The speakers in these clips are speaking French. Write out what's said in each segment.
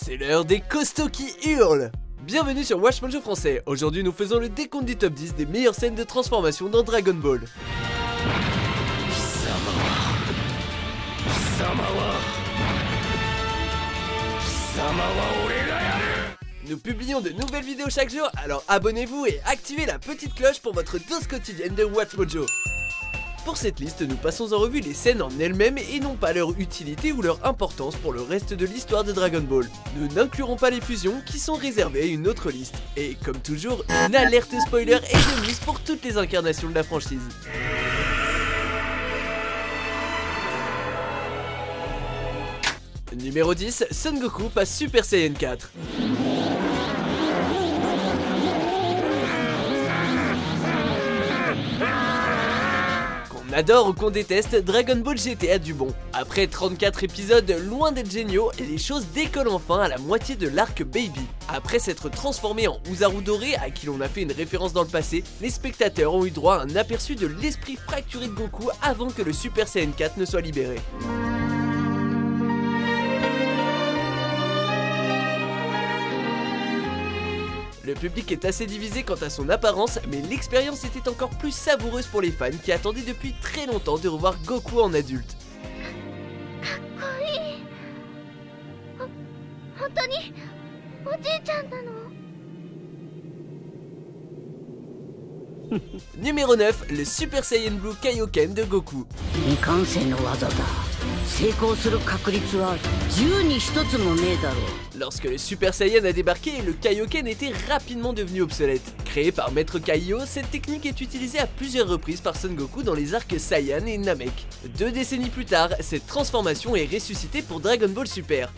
C'est l'heure des costauds qui hurlent. Bienvenue sur Watch Mojo français. Aujourd'hui nous faisons le décompte du top 10 des meilleures scènes de transformation dans Dragon Ball. Nous publions de nouvelles vidéos chaque jour, alors abonnez-vous et activez la petite cloche pour votre dose quotidienne de Watch Mojo. Pour cette liste, nous passons en revue les scènes en elles-mêmes et non pas leur utilité ou leur importance pour le reste de l'histoire de Dragon Ball. Nous n'inclurons pas les fusions qui sont réservées à une autre liste. Et comme toujours, une alerte spoiler et de mise pour toutes les incarnations de la franchise. Numéro 10, Son Goku passe Super Saiyan 4. Qu'on adore ou qu'on déteste, Dragon Ball GT a du bon. Après 34 épisodes loin d'être géniaux, les choses décollent enfin à la moitié de l'arc Baby. Après s'être transformé en Oozaru doré, à qui l'on a fait une référence dans le passé, les spectateurs ont eu droit à un aperçu de l'esprit fracturé de Goku avant que le Super Saiyan 4 ne soit libéré. Le public est assez divisé quant à son apparence, mais l'expérience était encore plus savoureuse pour les fans qui attendaient depuis très longtemps de revoir Goku en adulte. Numéro 9, le Super Saiyan Blue Kaioken de Goku. Lorsque le Super Saiyan a débarqué, le Kaioken était rapidement devenu obsolète. Créé par Maître Kaiô, cette technique est utilisée à plusieurs reprises par Son Goku dans les arcs Saiyan et Namek. 2 décennies plus tard, cette transformation est ressuscitée pour Dragon Ball Super.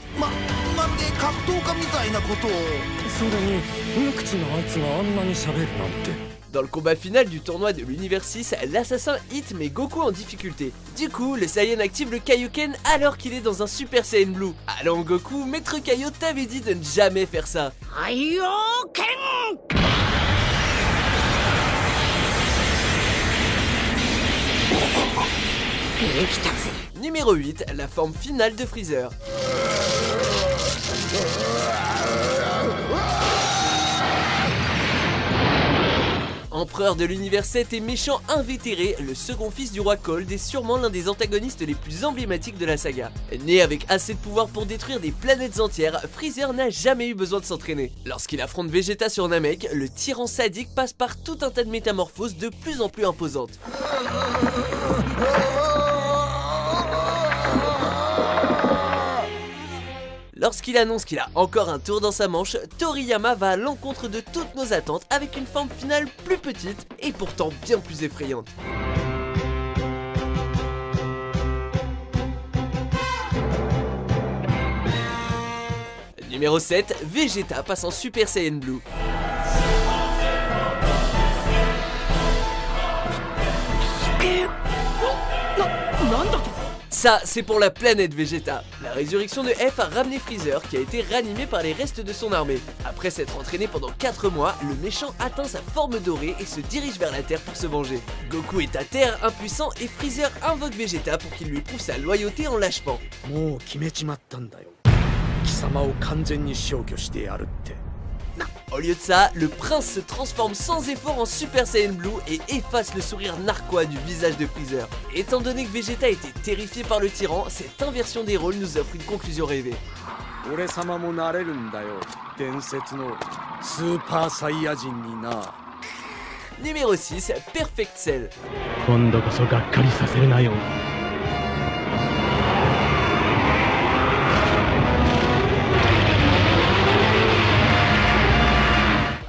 Dans le combat final du tournoi de l'univers 6, l'assassin hit met Goku en difficulté. Du coup, le Saiyan active le Kaioken alors qu'il est dans un Super Saiyan Blue. Allons Goku, Maître Kaiô t'avait dit de ne jamais faire ça. Kaioken! Numéro 8, la forme finale de Freezer. Empereur de l'univers 7 et méchant invétéré, le second fils du roi Cold est sûrement l'un des antagonistes les plus emblématiques de la saga. Né avec assez de pouvoir pour détruire des planètes entières, Freezer n'a jamais eu besoin de s'entraîner. Lorsqu'il affronte Vegeta sur Namek, le tyran sadique passe par tout un tas de métamorphoses de plus en plus imposantes. Lorsqu'il annonce qu'il a encore un tour dans sa manche, Toriyama va à l'encontre de toutes nos attentes avec une forme finale plus petite et pourtant bien plus effrayante. Numéro 7, Vegeta passe en Super Saiyan Blue. Ça, c'est pour la planète Vegeta. La résurrection de F a ramené Freezer qui a été ranimé par les restes de son armée. Après s'être entraîné pendant 4 mois, le méchant atteint sa forme dorée et se dirige vers la Terre pour se venger. Goku est à terre, impuissant, et Freezer invoque Vegeta pour qu'il lui prouve sa loyauté en l'achevant. Au lieu de ça, le prince se transforme sans effort en Super Saiyan Blue et efface le sourire narquois du visage de Freezer. Étant donné que Vegeta était terrifié par le tyran, cette inversion des rôles nous offre une conclusion rêvée. Numéro 6, Perfect Cell.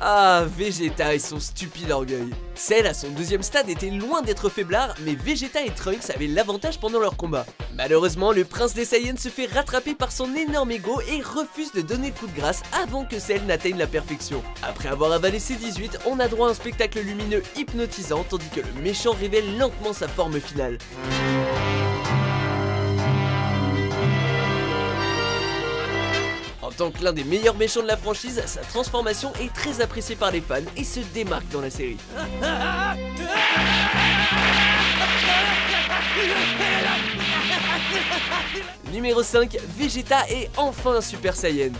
Ah, Vegeta et son stupide orgueil. Cell à son deuxième stade était loin d'être faiblard, mais Vegeta et Trunks avaient l'avantage pendant leur combat. Malheureusement, le prince des Saiyans se fait rattraper par son énorme ego et refuse de donner le coup de grâce avant que Cell n'atteigne la perfection. Après avoir avalé ses 18, on a droit à un spectacle lumineux hypnotisant tandis que le méchant révèle lentement sa forme finale. En tant que l'un des meilleurs méchants de la franchise, sa transformation est très appréciée par les fans et se démarque dans la série. Numéro 5, Vegeta est enfin un Super Saiyan.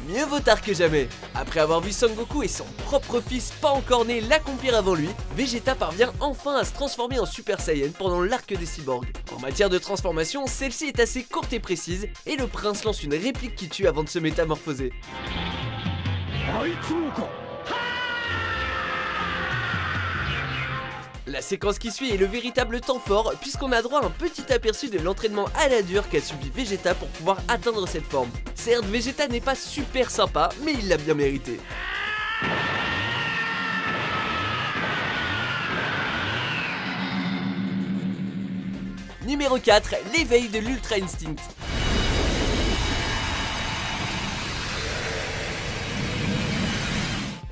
Mieux vaut tard que jamais. Après avoir vu Son Goku et son propre fils pas encore né l'accomplir avant lui, Vegeta parvient enfin à se transformer en Super Saiyan pendant l'arc des cyborgs. En matière de transformation, celle-ci est assez courte et précise, et le prince lance une réplique qui tue avant de se métamorphoser. La séquence qui suit est le véritable temps fort puisqu'on a droit à un petit aperçu de l'entraînement à la dure qu'a subi Vegeta pour pouvoir atteindre cette forme. Certes, Vegeta n'est pas super sympa, mais il l'a bien mérité. Numéro 4, l'éveil de l'Ultra Instinct.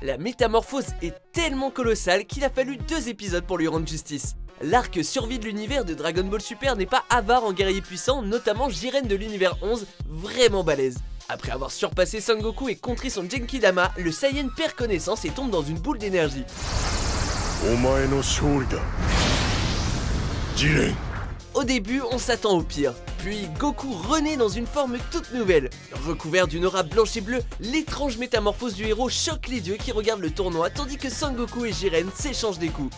La métamorphose est tellement colossale qu'il a fallu 2 épisodes pour lui rendre justice. L'arc survie de l'univers de Dragon Ball Super n'est pas avare en guerrier puissant, notamment Jiren de l'univers 11, vraiment balèze. Après avoir surpassé Son Goku et contré son Genkidama, le Saiyan perd connaissance et tombe dans une boule d'énergie. Au début, on s'attend au pire. Puis Goku renaît dans une forme toute nouvelle. Recouvert d'une aura blanche et bleue, l'étrange métamorphose du héros choque les dieux qui regardent le tournoi tandis que Son Goku et Jiren s'échangent des coups.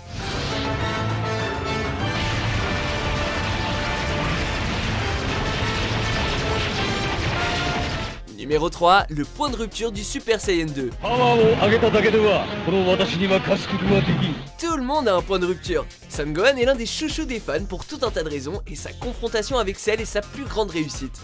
Numéro 3, le point de rupture du Super Saiyan 2. Tout le monde a un point de rupture. Son Gohan est l'un des chouchous des fans pour tout un tas de raisons et sa confrontation avec Cell est sa plus grande réussite.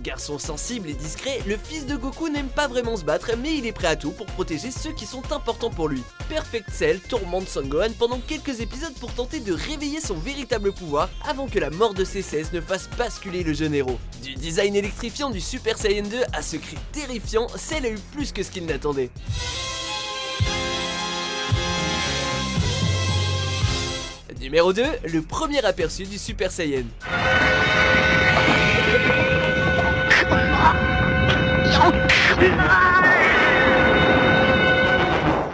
Garçon sensible et discret, le fils de Goku n'aime pas vraiment se battre, mais il est prêt à tout pour protéger ceux qui sont importants pour lui. Perfect Cell tourmente Son Gohan pendant quelques épisodes pour tenter de réveiller son véritable pouvoir avant que la mort de C16 ne fasse basculer le jeune héros. Du design électrifiant du Super Saiyan 2 à ce cri terrifiant, Cell a eu plus que ce qu'il n'attendait. Numéro 2, le premier aperçu du Super Saiyan.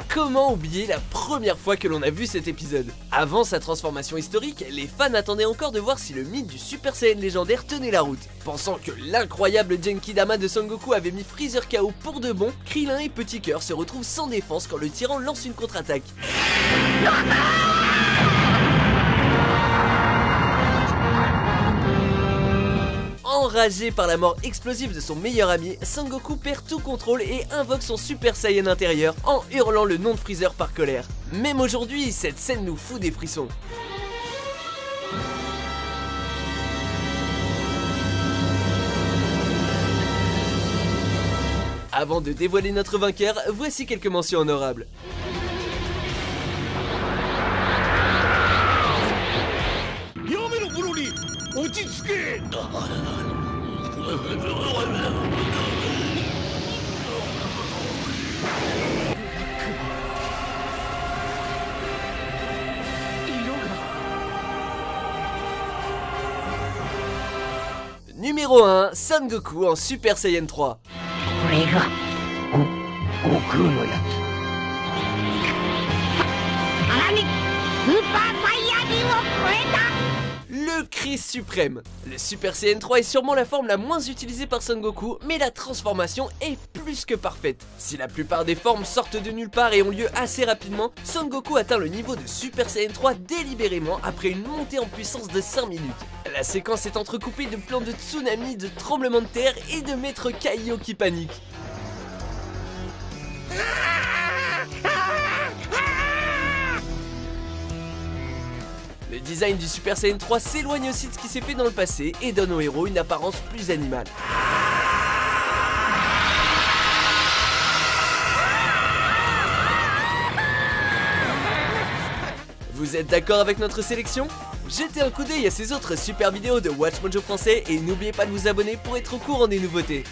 Comment oublier la première fois que l'on a vu cet épisode? Avant sa transformation historique, les fans attendaient encore de voir si le mythe du Super Saiyan légendaire tenait la route. Pensant que l'incroyable Genkidama de Son Goku avait mis Freezer KO pour de bon, Krillin et Petit Cœur se retrouvent sans défense quand le tyran lance une contre-attaque. Enragé par la mort explosive de son meilleur ami, Son Goku perd tout contrôle et invoque son Super Saiyan intérieur en hurlant le nom de Freezer par colère. Même aujourd'hui, cette scène nous fout des frissons. Avant de dévoiler notre vainqueur, voici quelques mentions honorables. Numéro 1, Son Goku en Super Saiyan 3. Le cri suprême. Le Super Saiyan 3 est sûrement la forme la moins utilisée par Son Goku, mais la transformation est plus que parfaite. Si la plupart des formes sortent de nulle part et ont lieu assez rapidement, Son Goku atteint le niveau de Super Saiyan 3 délibérément après une montée en puissance de 5 minutes. La séquence est entrecoupée de plans de tsunami, de tremblements de terre et de maître Kaio qui panique. Le design du Super Saiyan 3 s'éloigne aussi de ce qui s'est fait dans le passé et donne au héros une apparence plus animale. Vous êtes d'accord avec notre sélection? Jetez un coup d'œil à ces autres super vidéos de WatchMojo français et n'oubliez pas de vous abonner pour être au courant des nouveautés.